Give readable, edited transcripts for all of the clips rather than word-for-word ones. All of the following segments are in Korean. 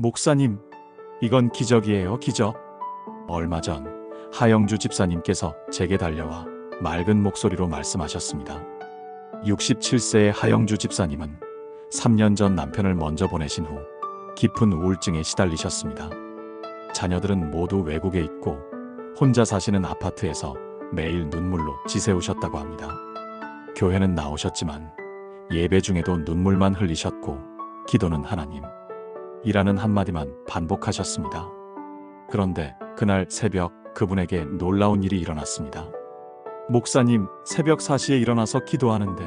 목사님, 이건 기적이에요, 기적. 얼마 전 하영주 집사님께서 제게 달려와 맑은 목소리로 말씀하셨습니다. 67세의 하영주 집사님은 3년 전 남편을 먼저 보내신 후 깊은 우울증에 시달리셨습니다. 자녀들은 모두 외국에 있고 혼자 사시는 아파트에서 매일 눈물로 지새우셨다고 합니다. 교회는 나오셨지만 예배 중에도 눈물만 흘리셨고 기도는 하나님, 이라는 한마디만 반복하셨습니다. 그런데 그날 새벽 그분에게 놀라운 일이 일어났습니다. 목사님, 새벽 4시에 일어나서 기도하는데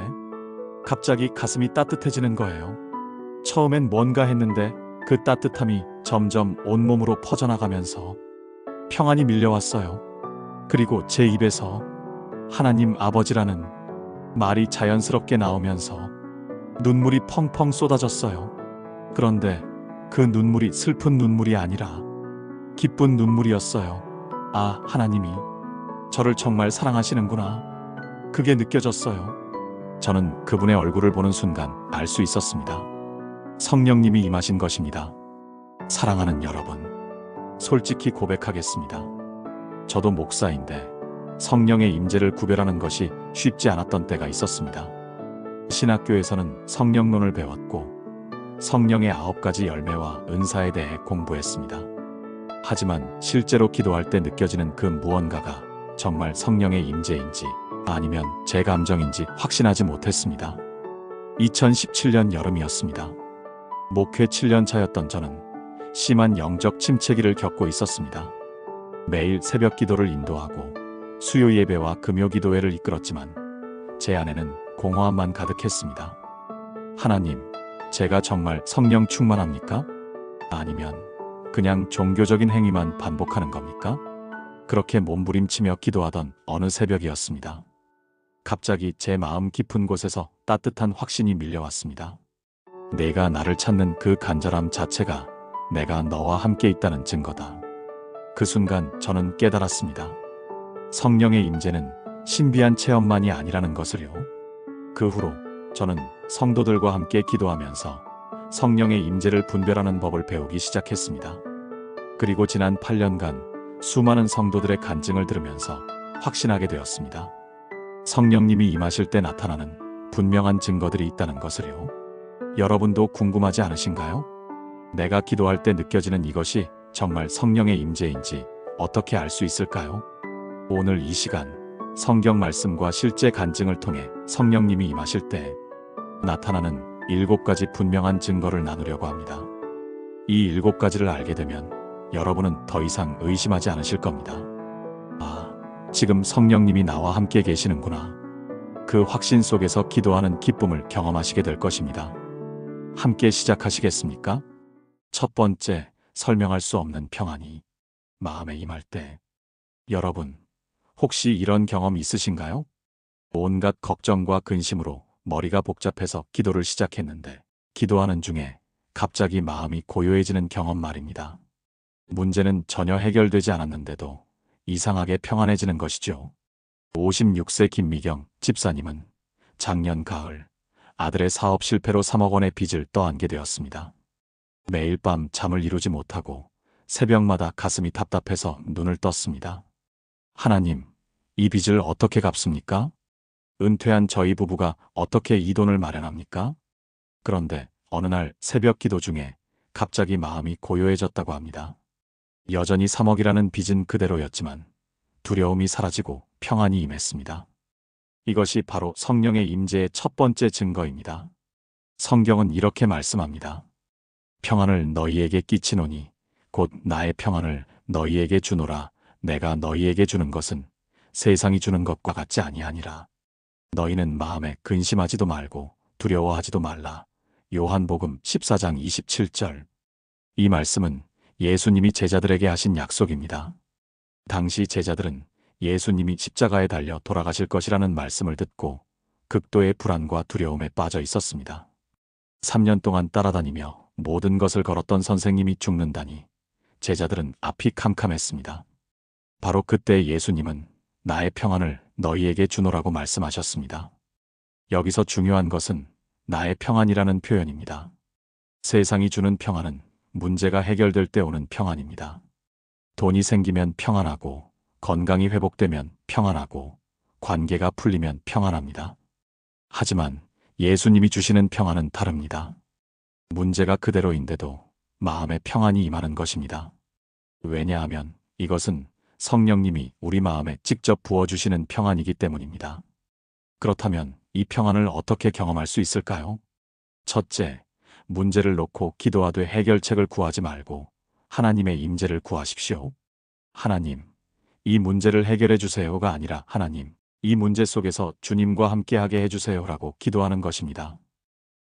갑자기 가슴이 따뜻해지는 거예요. 처음엔 뭔가 했는데 그 따뜻함이 점점 온몸으로 퍼져나가면서 평안이 밀려왔어요. 그리고 제 입에서 하나님 아버지라는 말이 자연스럽게 나오면서 눈물이 펑펑 쏟아졌어요. 그런데 그 눈물이 슬픈 눈물이 아니라 기쁜 눈물이었어요. 아, 하나님이 저를 정말 사랑하시는구나. 그게 느껴졌어요. 저는 그분의 얼굴을 보는 순간 알 수 있었습니다. 성령님이 임하신 것입니다. 사랑하는 여러분, 솔직히 고백하겠습니다. 저도 목사인데 성령의 임재를 구별하는 것이 쉽지 않았던 때가 있었습니다. 신학교에서는 성령론을 배웠고 성령의 9가지 열매와 은사에 대해 공부했습니다. 하지만 실제로 기도할 때 느껴지는 그 무언가가 정말 성령의 임재인지 아니면 제 감정인지 확신하지 못했습니다. 2017년 여름이었습니다. 목회 7년 차였던 저는 심한 영적 침체기를 겪고 있었습니다. 매일 새벽 기도를 인도하고 수요 예배와 금요 기도회를 이끌었지만 제 안에는 공허함만 가득했습니다. 하나님, 제가 정말 성령 충만합니까? 아니면 그냥 종교적인 행위만 반복하는 겁니까? 그렇게 몸부림치며 기도하던 어느 새벽이었습니다. 갑자기 제 마음 깊은 곳에서 따뜻한 확신이 밀려왔습니다. 내가 나를 찾는 그 간절함 자체가 내가 너와 함께 있다는 증거다. 그 순간 저는 깨달았습니다. 성령의 임재는 신비한 체험만이 아니라는 것을요. 그 후로 저는 성도들과 함께 기도하면서 성령의 임재를 분별하는 법을 배우기 시작했습니다. 그리고 지난 8년간 수많은 성도들의 간증을 들으면서 확신하게 되었습니다. 성령님이 임하실 때 나타나는 분명한 증거들이 있다는 것을요. 여러분도 궁금하지 않으신가요? 내가 기도할 때 느껴지는 이것이 정말 성령의 임재인지 어떻게 알 수 있을까요? 오늘 이 시간 성경 말씀과 실제 간증을 통해 성령님이 임하실 때 나타나는 7가지 분명한 증거를 나누려고 합니다. 이 7가지를 알게 되면 여러분은 더 이상 의심하지 않으실 겁니다. 아, 지금 성령님이 나와 함께 계시는구나. 그 확신 속에서 기도하는 기쁨을 경험하시게 될 것입니다. 함께 시작하시겠습니까? 첫 번째, 설명할 수 없는 평안이 마음에 임할 때. 여러분, 혹시 이런 경험 있으신가요? 온갖 걱정과 근심으로 머리가 복잡해서 기도를 시작했는데 기도하는 중에 갑자기 마음이 고요해지는 경험 말입니다. 문제는 전혀 해결되지 않았는데도 이상하게 평안해지는 것이죠. 56세 김미경 집사님은 작년 가을 아들의 사업 실패로 3억 원의 빚을 떠안게 되었습니다. 매일 밤 잠을 이루지 못하고 새벽마다 가슴이 답답해서 눈을 떴습니다. 하나님, 이 빚을 어떻게 갚습니까? 은퇴한 저희 부부가 어떻게 이 돈을 마련합니까? 그런데 어느 날 새벽 기도 중에 갑자기 마음이 고요해졌다고 합니다. 여전히 3억이라는 빚은 그대로였지만 두려움이 사라지고 평안이 임했습니다. 이것이 바로 성령의 임재의 첫 번째 증거입니다. 성경은 이렇게 말씀합니다. 평안을 너희에게 끼치노니 곧 나의 평안을 너희에게 주노라. 내가 너희에게 주는 것은 세상이 주는 것과 같지 아니하니라. 너희는 마음에 근심하지도 말고 두려워하지도 말라. 요한복음 14장 27절. 이 말씀은 예수님이 제자들에게 하신 약속입니다. 당시 제자들은 예수님이 십자가에 달려 돌아가실 것이라는 말씀을 듣고 극도의 불안과 두려움에 빠져 있었습니다. 3년 동안 따라다니며 모든 것을 걸었던 선생님이 죽는다니 제자들은 앞이 캄캄했습니다. 바로 그때 예수님은 나의 평안을 너희에게 주노라고 말씀하셨습니다. 여기서 중요한 것은 나의 평안이라는 표현입니다. 세상이 주는 평안은 문제가 해결될 때 오는 평안입니다. 돈이 생기면 평안하고, 건강이 회복되면 평안하고, 관계가 풀리면 평안합니다. 하지만 예수님이 주시는 평안은 다릅니다. 문제가 그대로인데도 마음에 평안이 임하는 것입니다. 왜냐하면 이것은 성령님이 우리 마음에 직접 부어주시는 평안이기 때문입니다. 그렇다면 이 평안을 어떻게 경험할 수 있을까요? 첫째, 문제를 놓고 기도하되 해결책을 구하지 말고 하나님의 임재를 구하십시오. 하나님, 이 문제를 해결해 주세요가 아니라 하나님, 이 문제 속에서 주님과 함께하게 해주세요라고 기도하는 것입니다.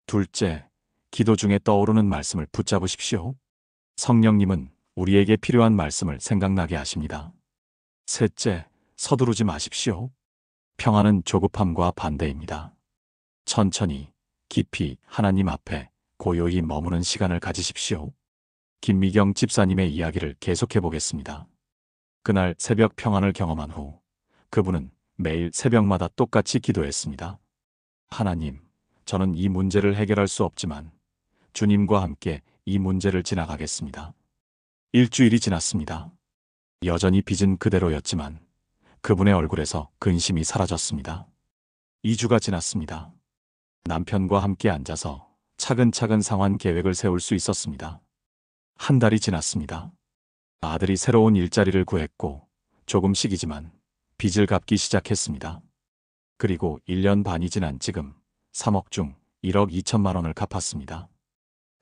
둘째, 기도 중에 떠오르는 말씀을 붙잡으십시오. 성령님은 우리에게 필요한 말씀을 생각나게 하십니다. 셋째, 서두르지 마십시오. 평안은 조급함과 반대입니다. 천천히, 깊이 하나님 앞에 고요히 머무는 시간을 가지십시오. 김미경 집사님의 이야기를 계속해 보겠습니다. 그날 새벽 평안을 경험한 후 그분은 매일 새벽마다 똑같이 기도했습니다. 하나님, 저는 이 문제를 해결할 수 없지만 주님과 함께 이 문제를 지나가겠습니다. 일주일이 지났습니다. 여전히 빚은 그대로였지만 그분의 얼굴에서 근심이 사라졌습니다. 2주가 지났습니다. 남편과 함께 앉아서 차근차근 상환 계획을 세울 수 있었습니다. 한 달이 지났습니다. 아들이 새로운 일자리를 구했고 조금씩이지만 빚을 갚기 시작했습니다. 그리고 1년 반이 지난 지금 3억 중 1억 2천만 원을 갚았습니다.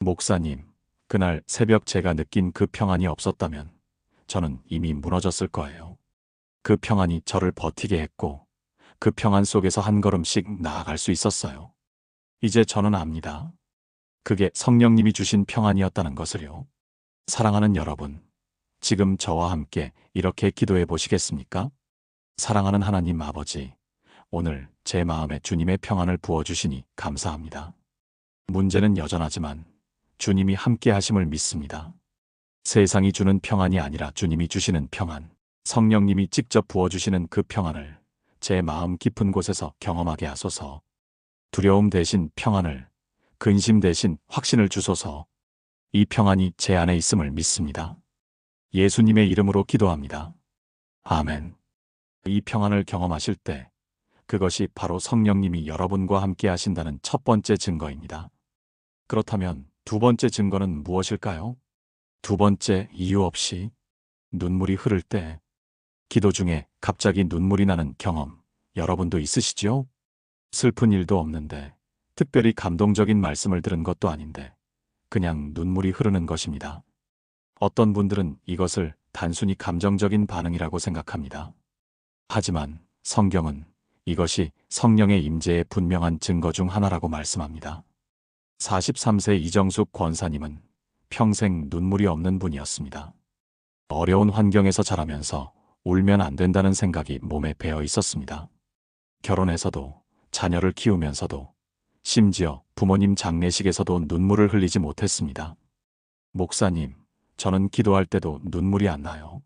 목사님, 그날 새벽 제가 느낀 그 평안이 없었다면 저는 이미 무너졌을 거예요. 그 평안이 저를 버티게 했고 그 평안 속에서 한 걸음씩 나아갈 수 있었어요. 이제 저는 압니다. 그게 성령님이 주신 평안이었다는 것을요. 사랑하는 여러분, 지금 저와 함께 이렇게 기도해 보시겠습니까? 사랑하는 하나님 아버지, 오늘 제 마음에 주님의 평안을 부어주시니 감사합니다. 문제는 여전하지만 주님이 함께 하심을 믿습니다. 세상이 주는 평안이 아니라 주님이 주시는 평안, 성령님이 직접 부어주시는 그 평안을 제 마음 깊은 곳에서 경험하게 하소서. 두려움 대신 평안을, 근심 대신 확신을 주소서. 이 평안이 제 안에 있음을 믿습니다. 예수님의 이름으로 기도합니다. 아멘. 이 평안을 경험하실 때 그것이 바로 성령님이 여러분과 함께 하신다는 첫 번째 증거입니다. 그렇다면 두 번째 증거는 무엇일까요? 두 번째, 이유 없이 눈물이 흐를 때, 기도 중에 갑자기 눈물이 나는 경험, 여러분도 있으시지요? 슬픈 일도 없는데, 특별히 감동적인 말씀을 들은 것도 아닌데, 그냥 눈물이 흐르는 것입니다. 어떤 분들은 이것을 단순히 감정적인 반응이라고 생각합니다. 하지만 성경은 이것이 성령의 임재의 분명한 증거 중 하나라고 말씀합니다. 43세 이정숙 권사님은 평생 눈물이 없는 분이었습니다. 어려운 환경에서 자라면서 울면 안 된다는 생각이 몸에 배어 있었습니다. 결혼해서도 자녀를 키우면서도 심지어 부모님 장례식에서도 눈물을 흘리지 못했습니다. 목사님, 저는 기도할 때도 눈물이 안 나요.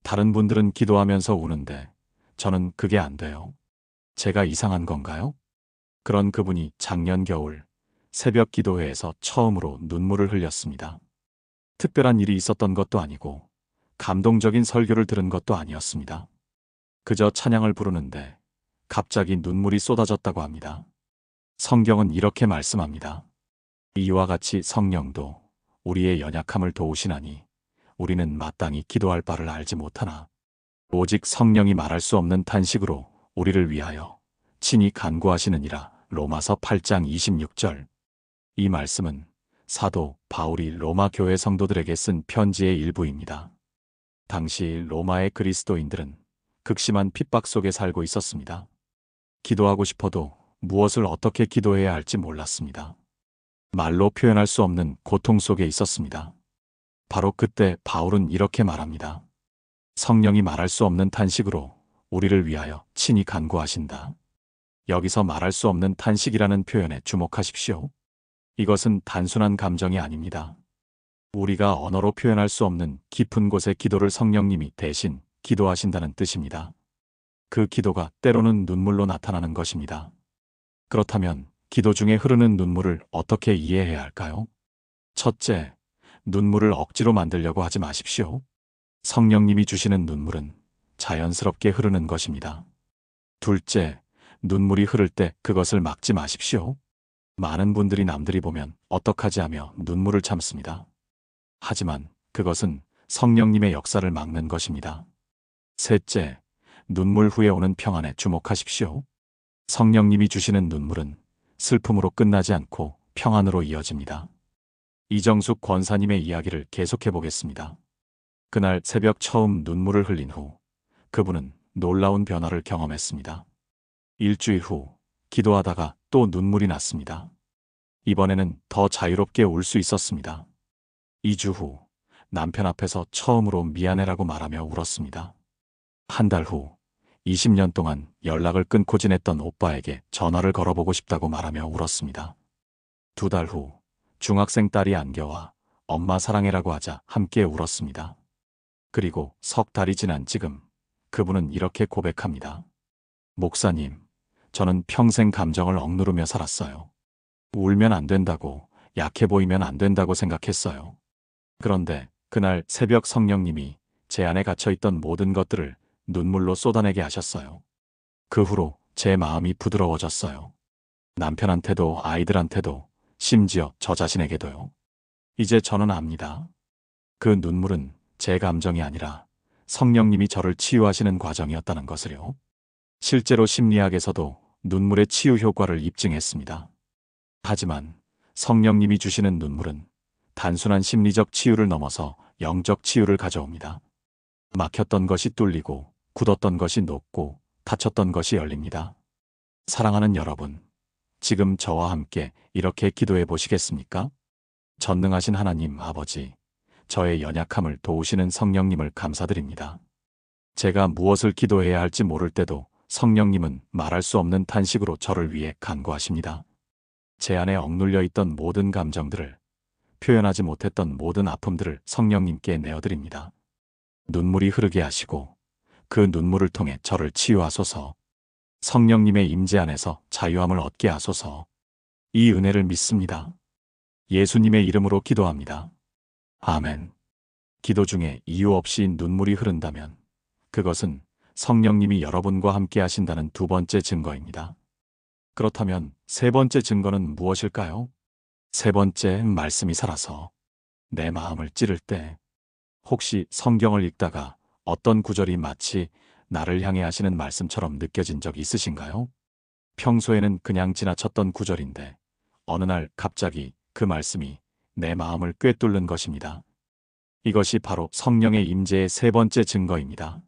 다른 분들은 기도하면서 우는데 저는 그게 안 돼요. 제가 이상한 건가요? 그런 그분이 작년 겨울 새벽 기도회에서 처음으로 눈물을 흘렸습니다. 특별한 일이 있었던 것도 아니고 감동적인 설교를 들은 것도 아니었습니다. 그저 찬양을 부르는데 갑자기 눈물이 쏟아졌다고 합니다. 성경은 이렇게 말씀합니다. 이와 같이 성령도 우리의 연약함을 도우시나니 우리는 마땅히 기도할 바를 알지 못하나 오직 성령이 말할 수 없는 탄식으로 우리를 위하여 친히 간구하시느니라. 로마서 8장 26절. 이 말씀은 사도 바울이 로마 교회 성도들에게 쓴 편지의 일부입니다. 당시 로마의 그리스도인들은 극심한 핍박 속에 살고 있었습니다. 기도하고 싶어도 무엇을 어떻게 기도해야 할지 몰랐습니다. 말로 표현할 수 없는 고통 속에 있었습니다. 바로 그때 바울은 이렇게 말합니다. 성령이 말할 수 없는 탄식으로 우리를 위하여 친히 간구하신다. 여기서 말할 수 없는 탄식이라는 표현에 주목하십시오. 이것은 단순한 감정이 아닙니다. 우리가 언어로 표현할 수 없는 깊은 곳의 기도를 성령님이 대신 기도하신다는 뜻입니다. 그 기도가 때로는 눈물로 나타나는 것입니다. 그렇다면 기도 중에 흐르는 눈물을 어떻게 이해해야 할까요? 첫째, 눈물을 억지로 만들려고 하지 마십시오. 성령님이 주시는 눈물은 자연스럽게 흐르는 것입니다. 둘째, 눈물이 흐를 때 그것을 막지 마십시오. 많은 분들이 남들이 보면 어떡하지 하며 눈물을 참습니다. 하지만 그것은 성령님의 역사를 막는 것입니다. 셋째, 눈물 후에 오는 평안에 주목하십시오. 성령님이 주시는 눈물은 슬픔으로 끝나지 않고 평안으로 이어집니다. 이정숙 권사님의 이야기를 계속해 보겠습니다. 그날 새벽 처음 눈물을 흘린 후 그분은 놀라운 변화를 경험했습니다. 일주일 후 기도하다가 또 눈물이 났습니다. 이번에는 더 자유롭게 울 수 있었습니다. 2주 후 남편 앞에서 처음으로 미안해라고 말하며 울었습니다. 한 달 후 20년 동안 연락을 끊고 지냈던 오빠에게 전화를 걸어보고 싶다고 말하며 울었습니다. 2달 후 중학생 딸이 안겨와 엄마 사랑해라고 하자 함께 울었습니다. 그리고 석 달이 지난 지금 그분은 이렇게 고백합니다. 목사님, 저는 평생 감정을 억누르며 살았어요. 울면 안 된다고, 약해 보이면 안 된다고 생각했어요. 그런데 그날 새벽 성령님이 제 안에 갇혀있던 모든 것들을 눈물로 쏟아내게 하셨어요. 그 후로 제 마음이 부드러워졌어요. 남편한테도 아이들한테도 심지어 저 자신에게도요. 이제 저는 압니다. 그 눈물은 제 감정이 아니라 성령님이 저를 치유하시는 과정이었다는 것을요. 실제로 심리학에서도 눈물의 치유 효과를 입증했습니다. 하지만 성령님이 주시는 눈물은 단순한 심리적 치유를 넘어서 영적 치유를 가져옵니다. 막혔던 것이 뚫리고 굳었던 것이 녹고 닫혔던 것이 열립니다. 사랑하는 여러분, 지금 저와 함께 이렇게 기도해 보시겠습니까? 전능하신 하나님 아버지, 저의 연약함을 도우시는 성령님을 감사드립니다. 제가 무엇을 기도해야 할지 모를 때도 성령님은 말할 수 없는 탄식으로 저를 위해 간구하십니다. 제 안에 억눌려 있던 모든 감정들을, 표현하지 못했던 모든 아픔들을 성령님께 내어드립니다. 눈물이 흐르게 하시고 그 눈물을 통해 저를 치유하소서. 성령님의 임재 안에서 자유함을 얻게 하소서. 이 은혜를 믿습니다. 예수님의 이름으로 기도합니다. 아멘. 기도 중에 이유 없이 눈물이 흐른다면 그것은 성령님이 여러분과 함께 하신다는 두 번째 증거입니다. 그렇다면 세 번째 증거는 무엇일까요? 세 번째, 말씀이 살아서 내 마음을 찌를 때, 혹시 성경을 읽다가 어떤 구절이 마치 나를 향해 하시는 말씀처럼 느껴진 적 있으신가요? 평소에는 그냥 지나쳤던 구절인데 어느 날 갑자기 그 말씀이 내 마음을 꿰뚫는 것입니다. 이것이 바로 성령의 임재의 세 번째 증거입니다.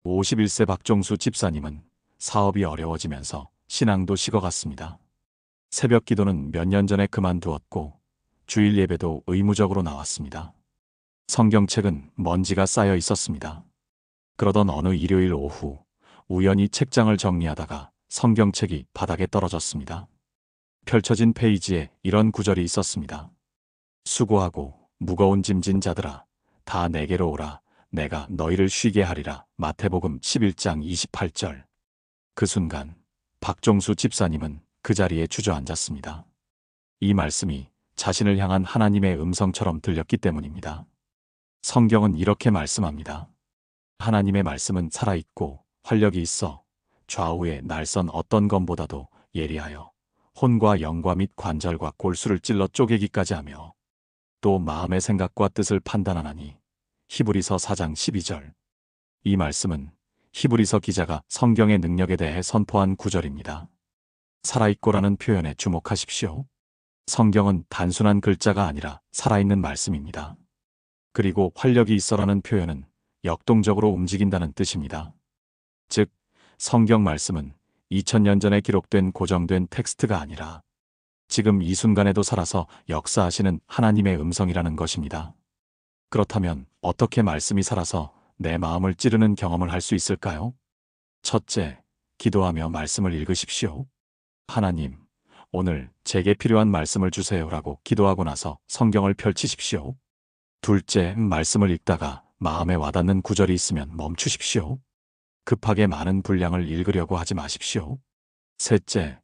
51세 박종수 집사님은 사업이 어려워지면서 신앙도 식어갔습니다. 새벽 기도는 몇 년 전에 그만두었고 주일 예배도 의무적으로 나왔습니다. 성경책은 먼지가 쌓여 있었습니다. 그러던 어느 일요일 오후 우연히 책장을 정리하다가 성경책이 바닥에 떨어졌습니다. 펼쳐진 페이지에 이런 구절이 있었습니다. 수고하고 무거운 짐진 자들아 다 내게로 오라 내가 너희를 쉬게 하리라. 마태복음 11장 28절. 그 순간 박종수 집사님은 그 자리에 주저앉았습니다. 이 말씀이 자신을 향한 하나님의 음성처럼 들렸기 때문입니다. 성경은 이렇게 말씀합니다. 하나님의 말씀은 살아있고 활력이 있어 좌우에 날선 어떤 검보다도 예리하여 혼과 영과 및 관절과 골수를 찔러 쪼개기까지 하며 또 마음의 생각과 뜻을 판단하나니. 히브리서 4장 12절. 이 말씀은 히브리서 기자가 성경의 능력에 대해 선포한 구절입니다. 살아있고라는 표현에 주목하십시오. 성경은 단순한 글자가 아니라 살아있는 말씀입니다. 그리고 활력이 있어라는 표현은 역동적으로 움직인다는 뜻입니다. 즉, 성경 말씀은 2000년 전에 기록된 고정된 텍스트가 아니라 지금 이 순간에도 살아서 역사하시는 하나님의 음성이라는 것입니다. 그렇다면 어떻게 말씀이 살아서 내 마음을 찌르는 경험을 할 수 있을까요? 첫째, 기도하며 말씀을 읽으십시오. 하나님, 오늘 제게 필요한 말씀을 주세요라고 기도하고 나서 성경을 펼치십시오. 둘째, 말씀을 읽다가 마음에 와닿는 구절이 있으면 멈추십시오. 급하게 많은 분량을 읽으려고 하지 마십시오. 셋째,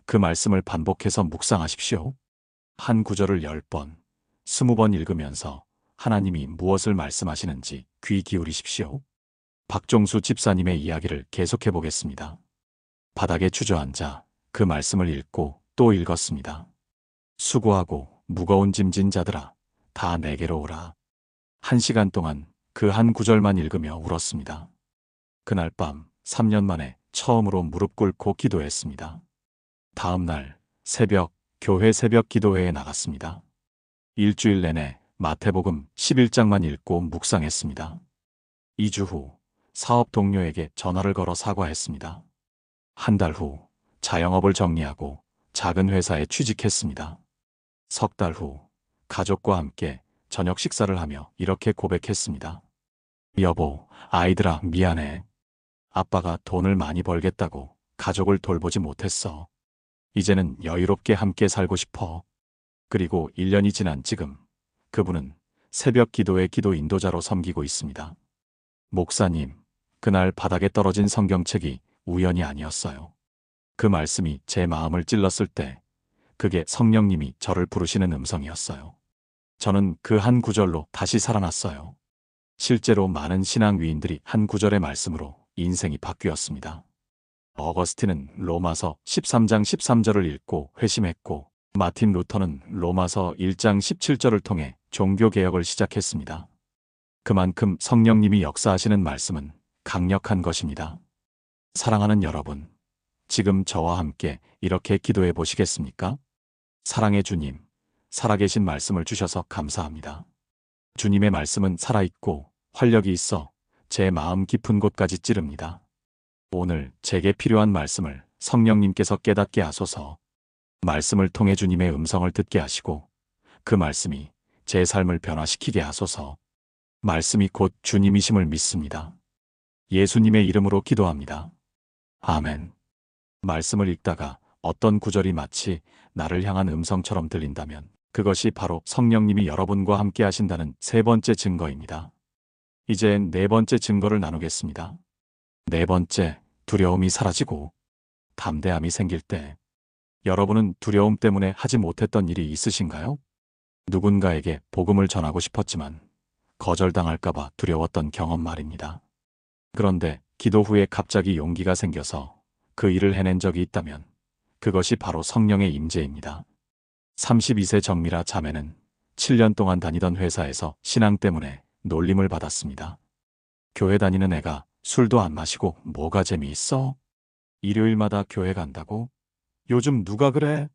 그 말씀을 반복해서 묵상하십시오. 한 구절을 10번, 20번 읽으면서 하나님이 무엇을 말씀하시는지 귀 기울이십시오. 박종수 집사님의 이야기를 계속해 보겠습니다. 바닥에 주저앉아 그 말씀을 읽고 또 읽었습니다. 수고하고 무거운 짐진 자들아, 다 내게로 오라. 1시간 동안 그 한 구절만 읽으며 울었습니다. 그날 밤 3년 만에 처음으로 무릎 꿇고 기도했습니다. 다음 날 새벽 교회 새벽 기도회에 나갔습니다. 일주일 내내 마태복음 11장만 읽고 묵상했습니다. 2주 후 사업 동료에게 전화를 걸어 사과했습니다. 한 달 후 자영업을 정리하고 작은 회사에 취직했습니다. 3달 후 가족과 함께 저녁 식사를 하며 이렇게 고백했습니다. 여보, 아이들아, 미안해. 아빠가 돈을 많이 벌겠다고 가족을 돌보지 못했어. 이제는 여유롭게 함께 살고 싶어. 그리고 1년이 지난 지금 그분은 새벽 기도의 기도 인도자로 섬기고 있습니다. 목사님, 그날 바닥에 떨어진 성경책이 우연이 아니었어요. 그 말씀이 제 마음을 찔렀을 때 그게 성령님이 저를 부르시는 음성이었어요. 저는 그 한 구절로 다시 살아났어요. 실제로 많은 신앙 위인들이 한 구절의 말씀으로 인생이 바뀌었습니다. 어거스틴은 로마서 13장 13절을 읽고 회심했고, 마틴 루터는 로마서 1장 17절을 통해 종교개혁을 시작했습니다. 그만큼 성령님이 역사하시는 말씀은 강력한 것입니다. 사랑하는 여러분, 지금 저와 함께 이렇게 기도해 보시겠습니까? 사랑의 주님, 살아계신 말씀을 주셔서 감사합니다. 주님의 말씀은 살아있고 활력이 있어 제 마음 깊은 곳까지 찌릅니다. 오늘 제게 필요한 말씀을 성령님께서 깨닫게 하소서. 말씀을 통해 주님의 음성을 듣게 하시고 그 말씀이 제 삶을 변화시키게 하소서. 말씀이 곧 주님이심을 믿습니다. 예수님의 이름으로 기도합니다. 아멘. 말씀을 읽다가 어떤 구절이 마치 나를 향한 음성처럼 들린다면 그것이 바로 성령님이 여러분과 함께 하신다는 세 번째 증거입니다. 이제 네 번째 증거를 나누겠습니다. 네 번째, 두려움이 사라지고 담대함이 생길 때. 여러분은 두려움 때문에 하지 못했던 일이 있으신가요? 누군가에게 복음을 전하고 싶었지만 거절당할까봐 두려웠던 경험 말입니다. 그런데 기도 후에 갑자기 용기가 생겨서 그 일을 해낸 적이 있다면 그것이 바로 성령의 임재입니다. 32세 정미라 자매는 7년 동안 다니던 회사에서 신앙 때문에 놀림을 받았습니다. 교회 다니는 애가 술도 안 마시고 뭐가 재미있어? 일요일마다 교회 간다고? 요즘 누가 그래?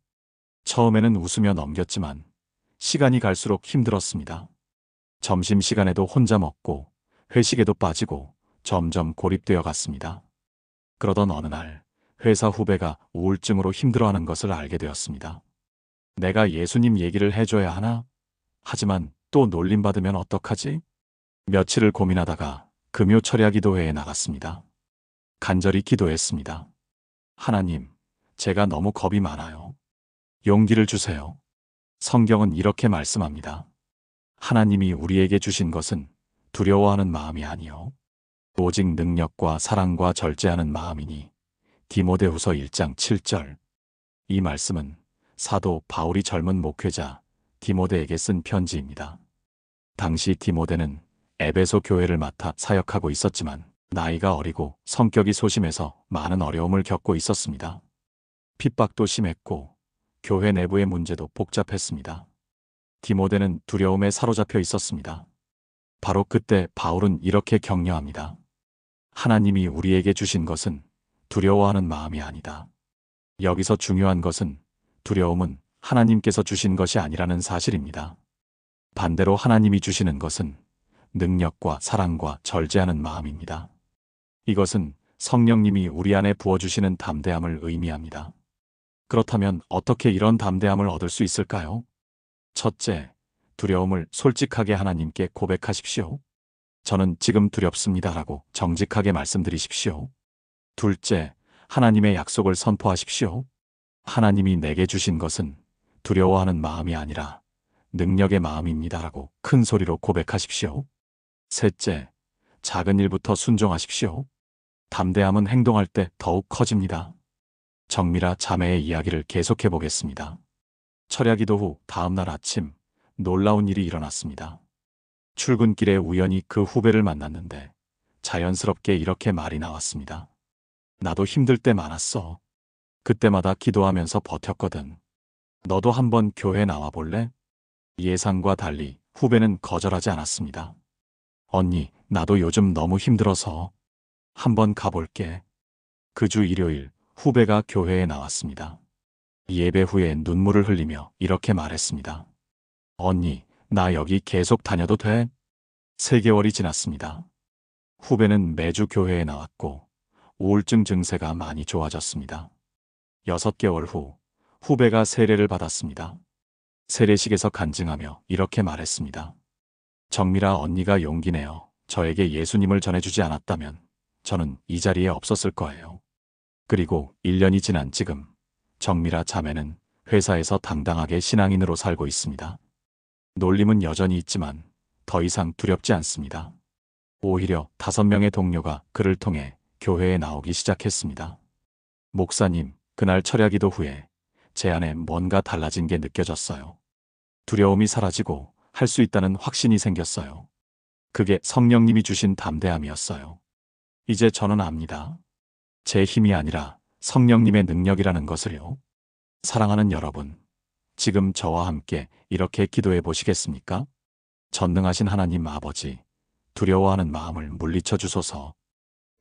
처음에는 웃으며 넘겼지만 시간이 갈수록 힘들었습니다. 점심시간에도 혼자 먹고 회식에도 빠지고 점점 고립되어 갔습니다. 그러던 어느 날 회사 후배가 우울증으로 힘들어하는 것을 알게 되었습니다. 내가 예수님 얘기를 해줘야 하나? 하지만 또 놀림받으면 어떡하지? 며칠을 고민하다가 금요 철야 기도회에 나갔습니다. 간절히 기도했습니다. 하나님, 제가 너무 겁이 많아요. 용기를 주세요. 성경은 이렇게 말씀합니다. 하나님이 우리에게 주신 것은 두려워하는 마음이 아니요 오직 능력과 사랑과 절제하는 마음이니. 디모데후서 1장 7절. 이 말씀은 사도 바울이 젊은 목회자 디모데에게 쓴 편지입니다. 당시 디모데는 에베소 교회를 맡아 사역하고 있었지만 나이가 어리고 성격이 소심해서 많은 어려움을 겪고 있었습니다. 핍박도 심했고 교회 내부의 문제도 복잡했습니다. 디모데는 두려움에 사로잡혀 있었습니다. 바로 그때 바울은 이렇게 격려합니다. 하나님이 우리에게 주신 것은 두려워하는 마음이 아니다. 여기서 중요한 것은 두려움은 하나님께서 주신 것이 아니라는 사실입니다. 반대로 하나님이 주시는 것은 능력과 사랑과 절제하는 마음입니다. 이것은 성령님이 우리 안에 부어주시는 담대함을 의미합니다. 그렇다면 어떻게 이런 담대함을 얻을 수 있을까요? 첫째, 두려움을 솔직하게 하나님께 고백하십시오. 저는 지금 두렵습니다라고 정직하게 말씀드리십시오. 둘째, 하나님의 약속을 선포하십시오. 하나님이 내게 주신 것은 두려워하는 마음이 아니라 능력의 마음입니다라고 큰 소리로 고백하십시오. 셋째, 작은 일부터 순종하십시오. 담대함은 행동할 때 더욱 커집니다. 정미라 자매의 이야기를 계속해 보겠습니다. 철야기도 후 다음 날 아침 놀라운 일이 일어났습니다. 출근길에 우연히 그 후배를 만났는데 자연스럽게 이렇게 말이 나왔습니다. 나도 힘들 때 많았어. 그때마다 기도하면서 버텼거든. 너도 한번 교회 나와 볼래? 예상과 달리 후배는 거절하지 않았습니다. 언니, 나도 요즘 너무 힘들어서 한번 가볼게. 그 주 일요일 후배가 교회에 나왔습니다. 예배 후에 눈물을 흘리며 이렇게 말했습니다. 언니, 나 여기 계속 다녀도 돼? 3개월이 지났습니다. 후배는 매주 교회에 나왔고 우울증 증세가 많이 좋아졌습니다. 6개월 후 후배가 세례를 받았습니다. 세례식에서 간증하며 이렇게 말했습니다. 정미라 언니가 용기 내어 저에게 예수님을 전해주지 않았다면 저는 이 자리에 없었을 거예요. 그리고 1년이 지난 지금 정미라 자매는 회사에서 당당하게 신앙인으로 살고 있습니다. 놀림은 여전히 있지만 더 이상 두렵지 않습니다. 오히려 5명의 동료가 그를 통해 교회에 나오기 시작했습니다. 목사님, 그날 철야기도 후에 제 안에 뭔가 달라진 게 느껴졌어요. 두려움이 사라지고 할 수 있다는 확신이 생겼어요. 그게 성령님이 주신 담대함이었어요. 이제 저는 압니다. 제 힘이 아니라 성령님의 능력이라는 것을요. 사랑하는 여러분, 지금 저와 함께 이렇게 기도해 보시겠습니까? 전능하신 하나님 아버지, 두려워하는 마음을 물리쳐 주소서.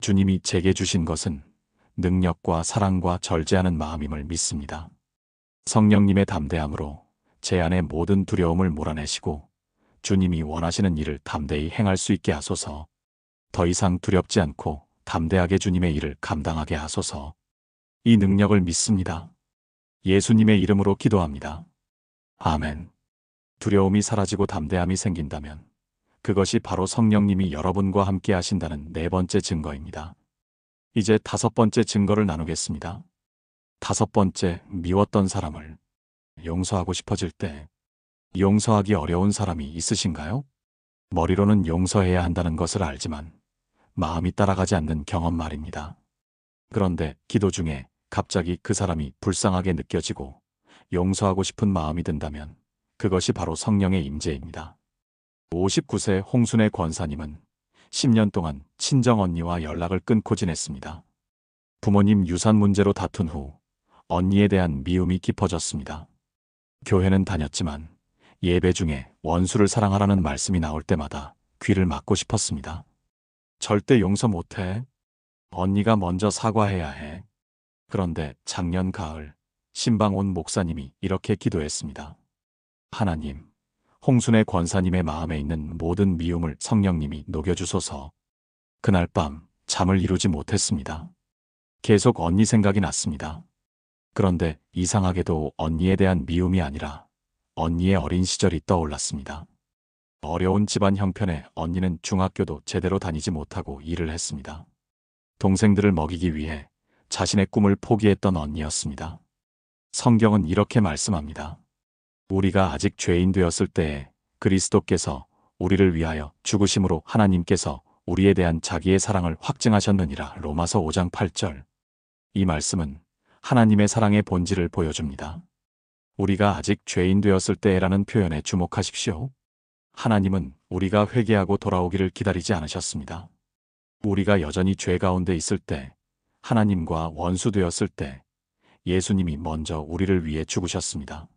주님이 제게 주신 것은 능력과 사랑과 절제하는 마음임을 믿습니다. 성령님의 담대함으로 제 안의 모든 두려움을 몰아내시고 주님이 원하시는 일을 담대히 행할 수 있게 하소서. 더 이상 두렵지 않고 담대하게 주님의 일을 감당하게 하소서. 이 능력을 믿습니다. 예수님의 이름으로 기도합니다. 아멘. 두려움이 사라지고 담대함이 생긴다면 그것이 바로 성령님이 여러분과 함께 하신다는 4번째 증거입니다. 이제 5번째 증거를 나누겠습니다. 5번째, 미웠던 사람을 용서하고 싶어질 때 용서하기 어려운 사람이 있으신가요? 머리로는 용서해야 한다는 것을 알지만 마음이 따라가지 않는 경험 말입니다. 그런데 기도 중에 갑자기 그 사람이 불쌍하게 느껴지고 용서하고 싶은 마음이 든다면 그것이 바로 성령의 임재입니다. 59세 홍순애 권사님은 10년 동안 친정언니와 연락을 끊고 지냈습니다. 부모님 유산 문제로 다툰 후 언니에 대한 미움이 깊어졌습니다. 교회는 다녔지만 예배 중에 원수를 사랑하라는 말씀이 나올 때마다 귀를 막고 싶었습니다. 절대 용서 못해. 언니가 먼저 사과해야 해. 그런데 작년 가을 신방 온 목사님이 이렇게 기도했습니다. 하나님, 홍순애 권사님의 마음에 있는 모든 미움을 성령님이 녹여주소서. 그날 밤 잠을 이루지 못했습니다. 계속 언니 생각이 났습니다. 그런데 이상하게도 언니에 대한 미움이 아니라 언니의 어린 시절이 떠올랐습니다. 어려운 집안 형편에 언니는 중학교도 제대로 다니지 못하고 일을 했습니다. 동생들을 먹이기 위해 자신의 꿈을 포기했던 언니였습니다. 성경은 이렇게 말씀합니다. 우리가 아직 죄인 되었을 때에 그리스도께서 우리를 위하여 죽으심으로 하나님께서 우리에 대한 자기의 사랑을 확증하셨느니라. 로마서 5장 8절. 이 말씀은 하나님의 사랑의 본질을 보여줍니다. 우리가 아직 죄인 되었을 때라는 표현에 주목하십시오. 하나님은 우리가 회개하고 돌아오기를 기다리지 않으셨습니다. 우리가 여전히 죄 가운데 있을 때, 하나님과 원수 되었을 때 예수님이 먼저 우리를 위해 죽으셨습니다.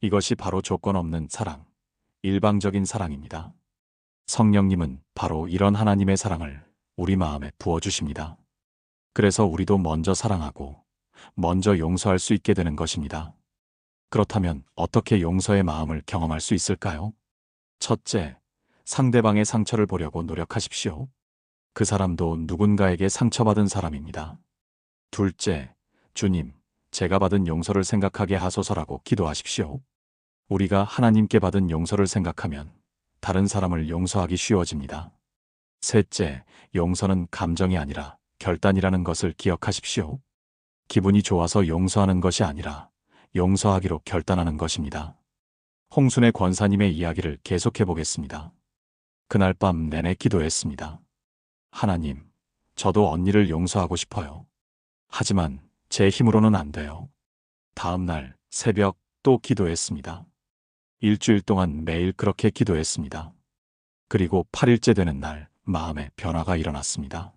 이것이 바로 조건 없는 사랑, 일방적인 사랑입니다. 성령님은 바로 이런 하나님의 사랑을 우리 마음에 부어주십니다. 그래서 우리도 먼저 사랑하고 먼저 용서할 수 있게 되는 것입니다. 그렇다면 어떻게 용서의 마음을 경험할 수 있을까요? 첫째, 상대방의 상처를 보려고 노력하십시오. 그 사람도 누군가에게 상처받은 사람입니다. 둘째, 주님, 제가 받은 용서를 생각하게 하소서라고 기도하십시오. 우리가 하나님께 받은 용서를 생각하면 다른 사람을 용서하기 쉬워집니다. 셋째, 용서는 감정이 아니라 결단이라는 것을 기억하십시오. 기분이 좋아서 용서하는 것이 아니라 용서하기로 결단하는 것입니다. 홍순애 권사님의 이야기를 계속해 보겠습니다. 그날 밤 내내 기도했습니다. 하나님, 저도 언니를 용서하고 싶어요. 하지만 제 힘으로는 안 돼요. 다음 날 새벽 또 기도했습니다. 일주일 동안 매일 그렇게 기도했습니다. 그리고 8일째 되는 날 마음에 변화가 일어났습니다.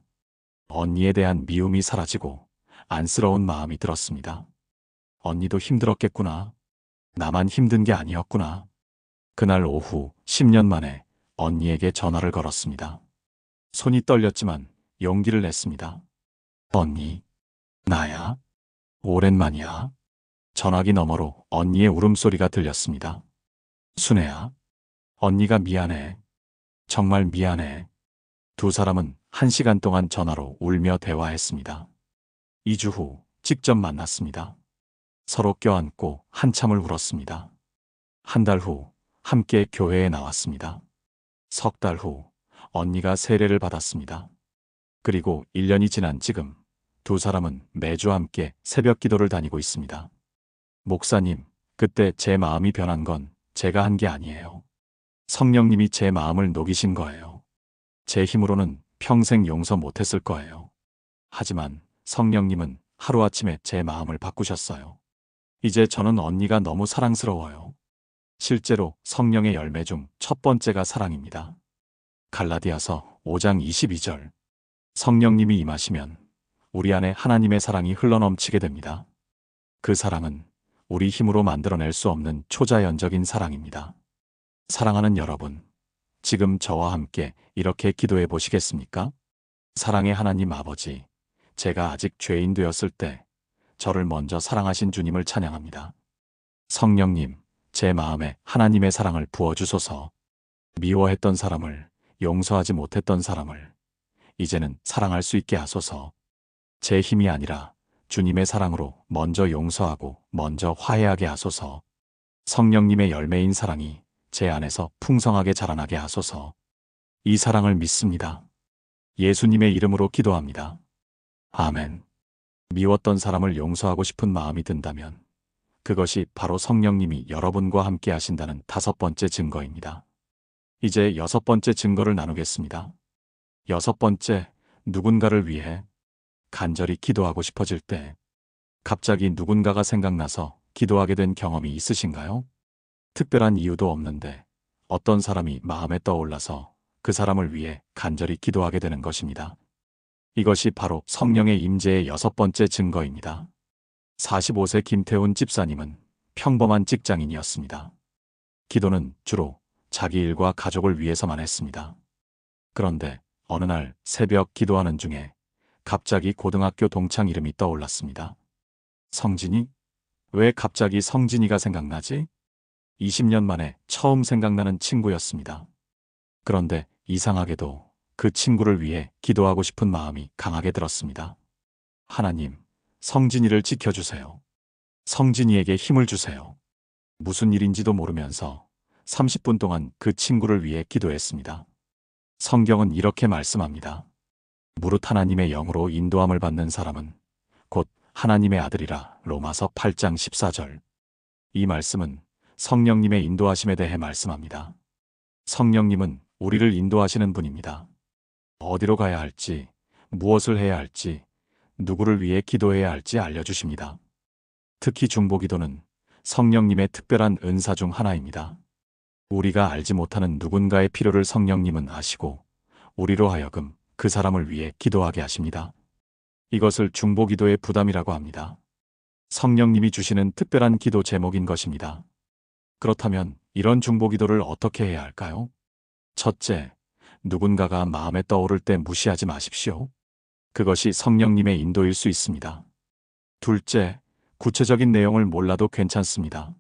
언니에 대한 미움이 사라지고 안쓰러운 마음이 들었습니다. 언니도 힘들었겠구나. 나만 힘든 게 아니었구나. 그날 오후 10년 만에 언니에게 전화를 걸었습니다. 손이 떨렸지만 용기를 냈습니다. 언니, 나야. 오랜만이야. 전화기 너머로 언니의 울음소리가 들렸습니다. 순애야, 언니가 미안해. 정말 미안해. 두 사람은 1시간 동안 전화로 울며 대화했습니다. 2주 후 직접 만났습니다. 서로 껴안고 한참을 울었습니다. 한 달 후 함께 교회에 나왔습니다. 석 달 후 언니가 세례를 받았습니다. 그리고 1년이 지난 지금 두 사람은 매주 함께 새벽 기도를 다니고 있습니다. 목사님, 그때 제 마음이 변한 건 제가 한 게 아니에요. 성령님이 제 마음을 녹이신 거예요. 제 힘으로는 평생 용서 못했을 거예요. 하지만 성령님은 하루아침에 제 마음을 바꾸셨어요. 이제 저는 언니가 너무 사랑스러워요. 실제로 성령의 열매 중 첫 번째가 사랑입니다. 갈라디아서 5장 22절. 성령님이 임하시면 우리 안에 하나님의 사랑이 흘러넘치게 됩니다. 그 사랑은 우리 힘으로 만들어낼 수 없는 초자연적인 사랑입니다. 사랑하는 여러분, 지금 저와 함께 이렇게 기도해 보시겠습니까? 사랑의 하나님 아버지, 제가 아직 죄인 되었을 때 저를 먼저 사랑하신 주님을 찬양합니다. 성령님, 제 마음에 하나님의 사랑을 부어주소서. 미워했던 사람을, 용서하지 못했던 사람을 이제는 사랑할 수 있게 하소서. 제 힘이 아니라 주님의 사랑으로 먼저 용서하고 먼저 화해하게 하소서. 성령님의 열매인 사랑이 제 안에서 풍성하게 자라나게 하소서. 이 사랑을 믿습니다. 예수님의 이름으로 기도합니다. 아멘. 미웠던 사람을 용서하고 싶은 마음이 든다면 그것이 바로 성령님이 여러분과 함께 하신다는 5번째 증거입니다. 이제 6번째 증거를 나누겠습니다. 6번째, 누군가를 위해 간절히 기도하고 싶어질 때 갑자기 누군가가 생각나서 기도하게 된 경험이 있으신가요? 특별한 이유도 없는데 어떤 사람이 마음에 떠올라서 그 사람을 위해 간절히 기도하게 되는 것입니다. 이것이 바로 성령의 임재의 6번째 증거입니다. 45세 김태훈 집사님은 평범한 직장인이었습니다. 기도는 주로 자기 일과 가족을 위해서만 했습니다. 그런데 어느 날 새벽 기도하는 중에 갑자기 고등학교 동창 이름이 떠올랐습니다. 성진이? 왜 갑자기 성진이가 생각나지? 20년 만에 처음 생각나는 친구였습니다. 그런데 이상하게도 그 친구를 위해 기도하고 싶은 마음이 강하게 들었습니다. 하나님, 성진이를 지켜주세요. 성진이에게 힘을 주세요. 무슨 일인지도 모르면서 30분 동안 그 친구를 위해 기도했습니다. 성경은 이렇게 말씀합니다. 무릇 하나님의 영으로 인도함을 받는 사람은 곧 하나님의 아들이라. 로마서 8장 14절. 이 말씀은 성령님의 인도하심에 대해 말씀합니다. 성령님은 우리를 인도하시는 분입니다. 어디로 가야 할지, 무엇을 해야 할지, 누구를 위해 기도해야 할지 알려주십니다. 특히 중보기도는 성령님의 특별한 은사 중 하나입니다. 우리가 알지 못하는 누군가의 필요를 성령님은 아시고 우리로 하여금 그 사람을 위해 기도하게 하십니다. 이것을 중보기도의 부담이라고 합니다. 성령님이 주시는 특별한 기도 제목인 것입니다. 그렇다면 이런 중보기도를 어떻게 해야 할까요? 첫째, 누군가가 마음에 떠오를 때 무시하지 마십시오. 그것이 성령님의 인도일 수 있습니다. 둘째, 구체적인 내용을 몰라도 괜찮습니다.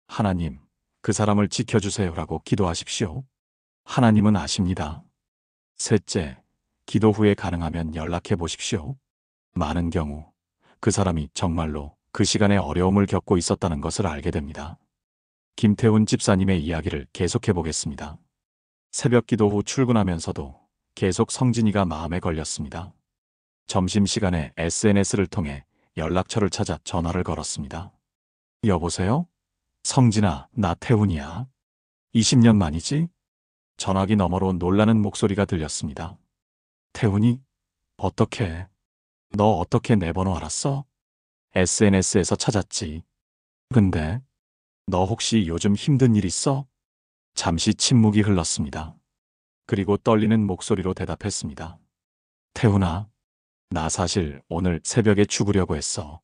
하나님, 그 사람을 지켜주세요라고 기도하십시오. 하나님은 아십니다. 셋째, 기도 후에 가능하면 연락해 보십시오. 많은 경우 그 사람이 정말로 그 시간에 어려움을 겪고 있었다는 것을 알게 됩니다. 김태훈 집사님의 이야기를 계속해 보겠습니다. 새벽 기도 후 출근하면서도 계속 성진이가 마음에 걸렸습니다. 점심시간에 SNS를 통해 연락처를 찾아 전화를 걸었습니다. 여보세요? 성진아, 나 태훈이야. 20년 만이지? 전화기 너머로 놀라는 목소리가 들렸습니다. 태훈이? 어떻게? 너 어떻게 내 번호 알았어? SNS에서 찾았지. 근데 너 혹시 요즘 힘든 일 있어? 잠시 침묵이 흘렀습니다. 그리고 떨리는 목소리로 대답했습니다. 태훈아, 나 사실 오늘 새벽에 죽으려고 했어.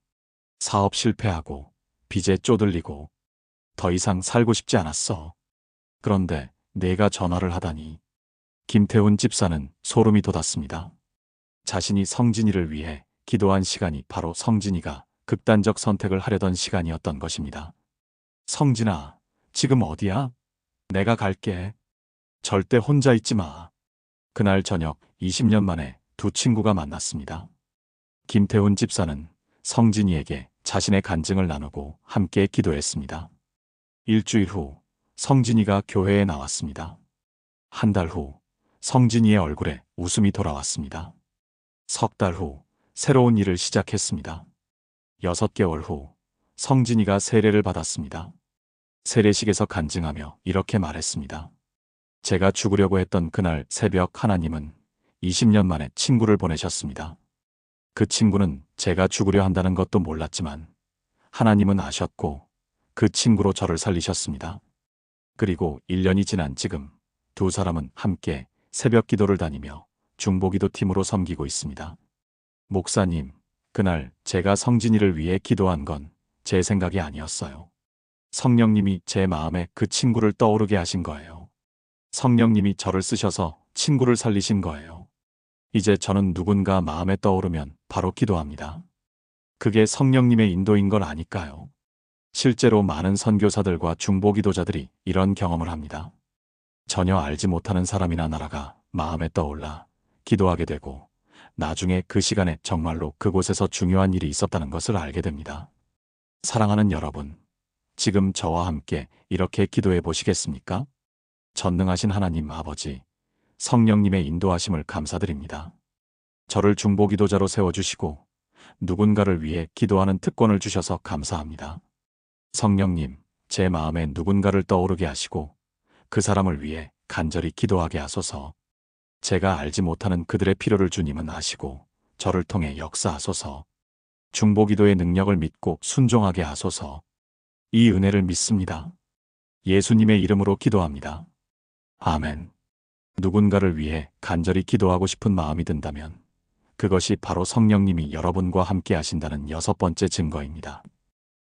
사업 실패하고, 빚에 쪼들리고, 더 이상 살고 싶지 않았어. 그런데 내가 전화를 하다니. 김태훈 집사는 소름이 돋았습니다. 자신이 성진이를 위해 기도한 시간이 바로 성진이가 극단적 선택을 하려던 시간이었던 것입니다. 성진아, 지금 어디야? 내가 갈게. 절대 혼자 있지 마. 그날 저녁 20년 만에 두 친구가 만났습니다. 김태훈 집사는 성진이에게 자신의 간증을 나누고 함께 기도했습니다. 일주일 후 성진이가 교회에 나왔습니다. 한 달 후 성진이의 얼굴에 웃음이 돌아왔습니다. 석 달 후 새로운 일을 시작했습니다. 6개월 후 성진이가 세례를 받았습니다. 세례식에서 간증하며 이렇게 말했습니다. 제가 죽으려고 했던 그날 새벽 하나님은 20년 만에 친구를 보내셨습니다. 그 친구는 제가 죽으려 한다는 것도 몰랐지만 하나님은 아셨고 그 친구로 저를 살리셨습니다. 그리고 1년이 지난 지금 두 사람은 함께 새벽 기도를 다니며 중보기도 팀으로 섬기고 있습니다. 목사님, 그날 제가 성진이를 위해 기도한 건 제 생각이 아니었어요. 성령님이 제 마음에 그 친구를 떠오르게 하신 거예요. 성령님이 저를 쓰셔서 친구를 살리신 거예요. 이제 저는 누군가 마음에 떠오르면 바로 기도합니다. 그게 성령님의 인도인 걸 아니까요. 실제로 많은 선교사들과 중보기도자들이 이런 경험을 합니다. 전혀 알지 못하는 사람이나 나라가 마음에 떠올라 기도하게 되고 나중에 그 시간에 정말로 그곳에서 중요한 일이 있었다는 것을 알게 됩니다. 사랑하는 여러분, 지금 저와 함께 이렇게 기도해 보시겠습니까? 전능하신 하나님 아버지, 성령님의 인도하심을 감사드립니다. 저를 중보기도자로 세워주시고 누군가를 위해 기도하는 특권을 주셔서 감사합니다. 성령님, 제 마음에 누군가를 떠오르게 하시고 그 사람을 위해 간절히 기도하게 하소서. 제가 알지 못하는 그들의 필요를 주님은 아시고 저를 통해 역사하소서. 중보기도의 능력을 믿고 순종하게 하소서. 이 은혜를 믿습니다. 예수님의 이름으로 기도합니다. 아멘. 누군가를 위해 간절히 기도하고 싶은 마음이 든다면 그것이 바로 성령님이 여러분과 함께 하신다는 6번째 증거입니다.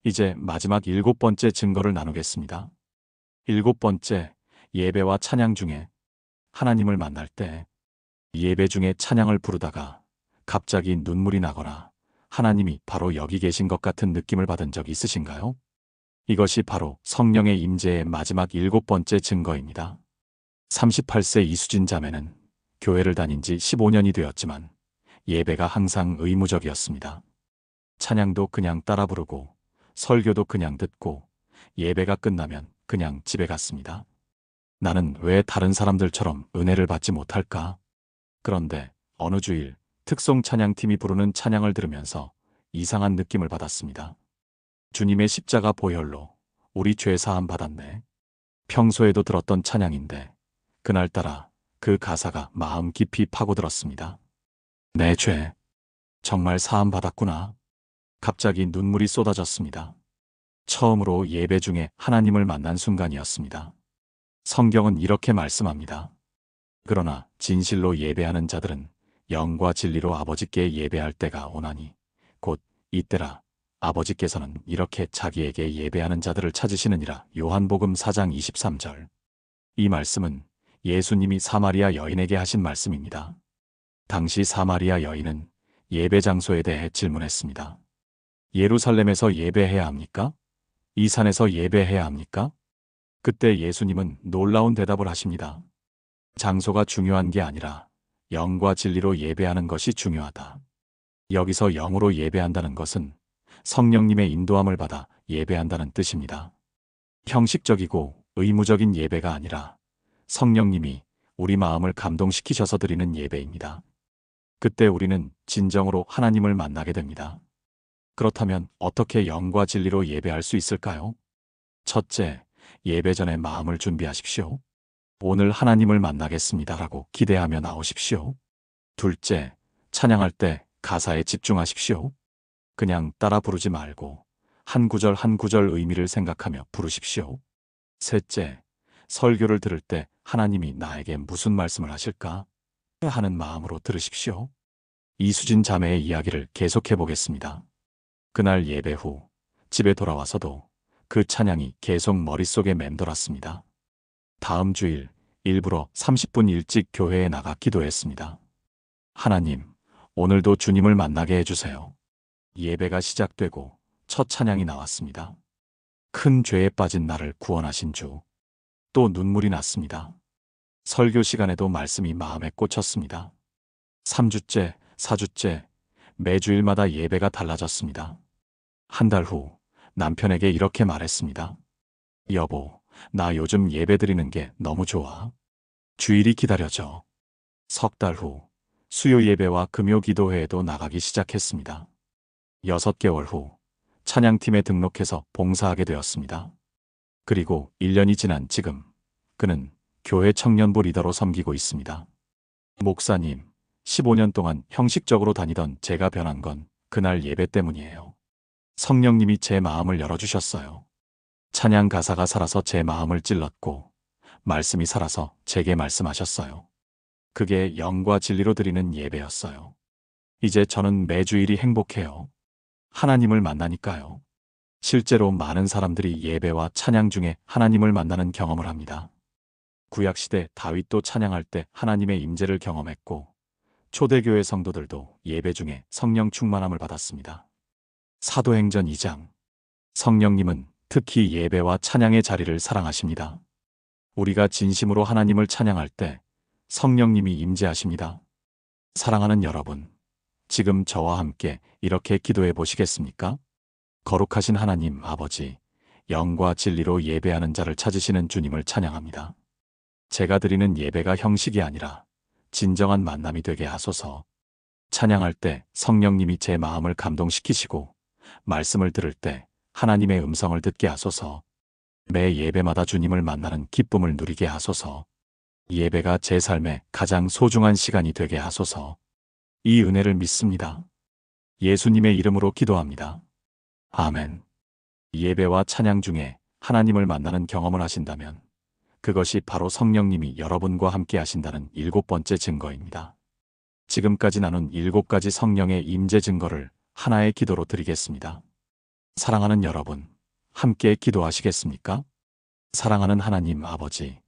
이제 마지막 7번째 증거를 나누겠습니다. 7번째, 예배와 찬양 중에 하나님을 만날 때 예배 중에 찬양을 부르다가 갑자기 눈물이 나거나 하나님이 바로 여기 계신 것 같은 느낌을 받은 적 있으신가요? 이것이 바로 성령의 임재의 마지막 7번째 증거입니다. 38세 이수진 자매는 교회를 다닌 지 15년이 되었지만 예배가 항상 의무적이었습니다. 찬양도 그냥 따라 부르고 설교도 그냥 듣고 예배가 끝나면 그냥 집에 갔습니다. 나는 왜 다른 사람들처럼 은혜를 받지 못할까? 그런데 어느 주일 특송 찬양팀이 부르는 찬양을 들으면서 이상한 느낌을 받았습니다. 주님의 십자가 보혈로 우리 죄 사함 받았네. 평소에도 들었던 찬양인데 그날따라 그 가사가 마음 깊이 파고들었습니다. 내 죄, 정말 사함 받았구나. 갑자기 눈물이 쏟아졌습니다. 처음으로 예배 중에 하나님을 만난 순간이었습니다. 성경은 이렇게 말씀합니다. 그러나 진실로 예배하는 자들은 영과 진리로 아버지께 예배할 때가 오나니 곧 이때라. 아버지께서는 이렇게 자기에게 예배하는 자들을 찾으시느니라. 요한복음 4장 23절. 이 말씀은 예수님이 사마리아 여인에게 하신 말씀입니다. 당시 사마리아 여인은 예배 장소에 대해 질문했습니다. 예루살렘에서 예배해야 합니까? 이 산에서 예배해야 합니까? 그때 예수님은 놀라운 대답을 하십니다. 장소가 중요한 게 아니라 영과 진리로 예배하는 것이 중요하다. 여기서 영으로 예배한다는 것은 성령님의 인도함을 받아 예배한다는 뜻입니다. 형식적이고 의무적인 예배가 아니라 성령님이 우리 마음을 감동시키셔서 드리는 예배입니다. 그때 우리는 진정으로 하나님을 만나게 됩니다. 그렇다면 어떻게 영과 진리로 예배할 수 있을까요? 첫째, 예배 전에 마음을 준비하십시오. 오늘 하나님을 만나겠습니다라고 기대하며 나오십시오. 둘째, 찬양할 때 가사에 집중하십시오. 그냥 따라 부르지 말고 한 구절 한 구절 의미를 생각하며 부르십시오. 셋째, 설교를 들을 때 하나님이 나에게 무슨 말씀을 하실까 하는 마음으로 들으십시오. 이수진 자매의 이야기를 계속해 보겠습니다. 그날 예배 후 집에 돌아와서도 그 찬양이 계속 머릿속에 맴돌았습니다. 다음 주일 일부러 30분 일찍 교회에 나가 기도했습니다. 하나님, 오늘도 주님을 만나게 해주세요. 예배가 시작되고 첫 찬양이 나왔습니다. 큰 죄에 빠진 나를 구원하신 주. 또 눈물이 났습니다. 설교 시간에도 말씀이 마음에 꽂혔습니다. 3주째, 4주째, 매주일마다 예배가 달라졌습니다. 한 달 후 남편에게 이렇게 말했습니다. 여보, 나 요즘 예배 드리는 게 너무 좋아. 주일이 기다려져. 석 달 후 수요 예배와 금요 기도회에도 나가기 시작했습니다. 6개월 후 찬양팀에 등록해서 봉사하게 되었습니다. 그리고 1년이 지난 지금 그는 교회 청년부 리더로 섬기고 있습니다. 목사님, 15년 동안 형식적으로 다니던 제가 변한 건 그날 예배 때문이에요. 성령님이 제 마음을 열어주셨어요. 찬양 가사가 살아서 제 마음을 찔렀고 말씀이 살아서 제게 말씀하셨어요. 그게 영과 진리로 드리는 예배였어요. 이제 저는 매주일이 행복해요. 하나님을 만나니까요. 실제로 많은 사람들이 예배와 찬양 중에 하나님을 만나는 경험을 합니다. 구약시대 다윗도 찬양할 때 하나님의 임재를 경험했고 초대교회 성도들도 예배 중에 성령 충만함을 받았습니다. 사도행전 2장. 성령님은 특히 예배와 찬양의 자리를 사랑하십니다. 우리가 진심으로 하나님을 찬양할 때 성령님이 임재하십니다. 사랑하는 여러분, 지금 저와 함께 이렇게 기도해 보시겠습니까? 거룩하신 하나님 아버지, 영과 진리로 예배하는 자를 찾으시는 주님을 찬양합니다. 제가 드리는 예배가 형식이 아니라 진정한 만남이 되게 하소서. 찬양할 때 성령님이 제 마음을 감동시키시고 말씀을 들을 때 하나님의 음성을 듣게 하소서. 매 예배마다 주님을 만나는 기쁨을 누리게 하소서. 예배가 제 삶의 가장 소중한 시간이 되게 하소서. 이 은혜를 믿습니다. 예수님의 이름으로 기도합니다. 아멘. 예배와 찬양 중에 하나님을 만나는 경험을 하신다면 그것이 바로 성령님이 여러분과 함께 하신다는 7번째 증거입니다. 지금까지 나눈 7가지 성령의 임재 증거를 하나의 기도로 드리겠습니다. 사랑하는 여러분, 함께 기도하시겠습니까? 사랑하는 하나님 아버지,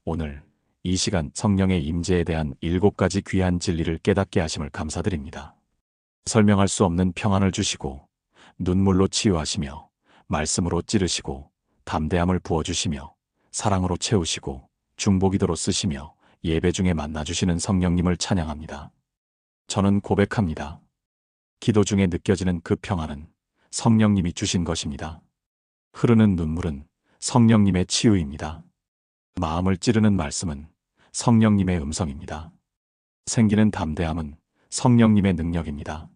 오늘 이 시간 성령의 임재에 대한 7가지 귀한 진리를 깨닫게 하심을 감사드립니다. 설명할 수 없는 평안을 주시고 눈물로 치유하시며 말씀으로 찌르시고 담대함을 부어주시며 사랑으로 채우시고 중보기도로 쓰시며 예배 중에 만나주시는 성령님을 찬양합니다. 저는 고백합니다. 기도 중에 느껴지는 그 평안은 성령님이 주신 것입니다. 흐르는 눈물은 성령님의 치유입니다. 마음을 찌르는 말씀은 성령님의 음성입니다. 생기는 담대함은 성령님의 능력입니다.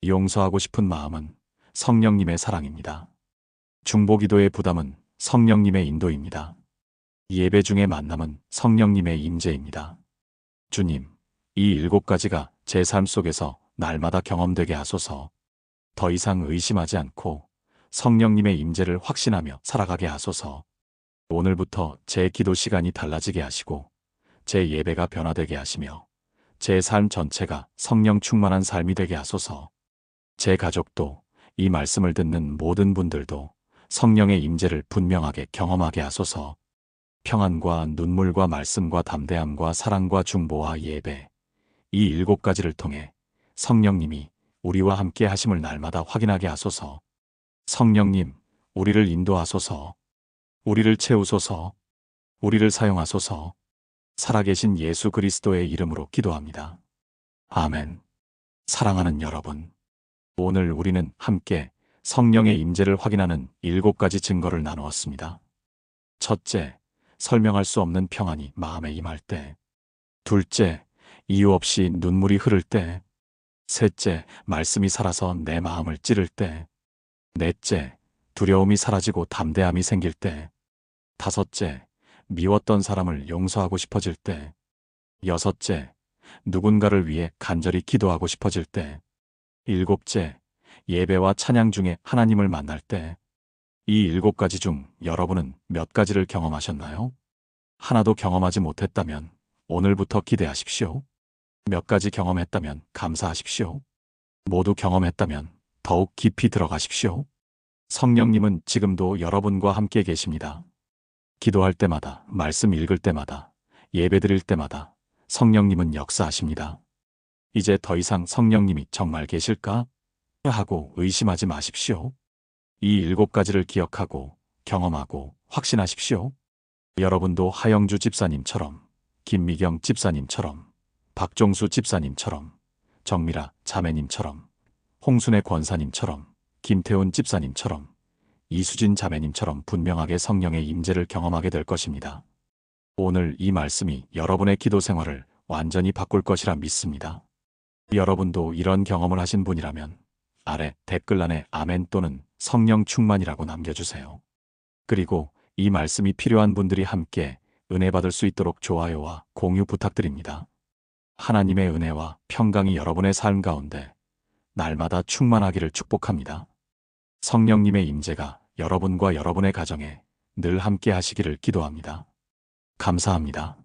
용서하고 싶은 마음은 성령님의 사랑입니다. 중보기도의 부담은 성령님의 인도입니다. 예배 중의 만남은 성령님의 임재입니다. 주님, 이 7가지가 제 삶 속에서 날마다 경험되게 하소서. 더 이상 의심하지 않고 성령님의 임재를 확신하며 살아가게 하소서. 오늘부터 제 기도 시간이 달라지게 하시고 제 예배가 변화되게 하시며 제 삶 전체가 성령 충만한 삶이 되게 하소서. 제 가족도 이 말씀을 듣는 모든 분들도 성령의 임재를 분명하게 경험하게 하소서. 평안과 눈물과 말씀과 담대함과 사랑과 중보와 예배, 이 7가지를 통해 성령님이 우리와 함께 하심을 날마다 확인하게 하소서. 성령님, 우리를 인도하소서. 우리를 채우소서. 우리를 사용하소서. 살아계신 예수 그리스도의 이름으로 기도합니다. 아멘. 사랑하는 여러분, 오늘 우리는 함께 성령의 임재를 확인하는 7가지 증거를 나누었습니다. 첫째, 설명할 수 없는 평안이 마음에 임할 때. 둘째, 이유 없이 눈물이 흐를 때. 셋째, 말씀이 살아서 내 마음을 찌를 때. 넷째, 두려움이 사라지고 담대함이 생길 때. 다섯째, 미웠던 사람을 용서하고 싶어질 때. 여섯째, 누군가를 위해 간절히 기도하고 싶어질 때. 일곱째, 예배와 찬양 중에 하나님을 만날 때 이 7가지 중 여러분은 몇 가지를 경험하셨나요? 하나도 경험하지 못했다면 오늘부터 기대하십시오. 몇 가지 경험했다면 감사하십시오. 모두 경험했다면 더욱 깊이 들어가십시오. 성령님은 지금도 여러분과 함께 계십니다. 기도할 때마다, 말씀 읽을 때마다, 예배 드릴 때마다 성령님은 역사하십니다. 이제 더 이상 성령님이 정말 계실까? 하고 의심하지 마십시오. 이 7가지를 기억하고 경험하고 확신하십시오. 여러분도 하영주 집사님처럼, 김미경 집사님처럼, 박종수 집사님처럼, 정미라 자매님처럼, 홍순애 권사님처럼, 김태훈 집사님처럼, 이수진 자매님처럼 분명하게 성령의 임재를 경험하게 될 것입니다. 오늘 이 말씀이 여러분의 기도 생활을 완전히 바꿀 것이라 믿습니다. 여러분도 이런 경험을 하신 분이라면 아래 댓글란에 아멘 또는 성령 충만이라고 남겨주세요. 그리고 이 말씀이 필요한 분들이 함께 은혜 받을 수 있도록 좋아요와 공유 부탁드립니다. 하나님의 은혜와 평강이 여러분의 삶 가운데 날마다 충만하기를 축복합니다. 성령님의 임재가 여러분과 여러분의 가정에 늘 함께 하시기를 기도합니다. 감사합니다.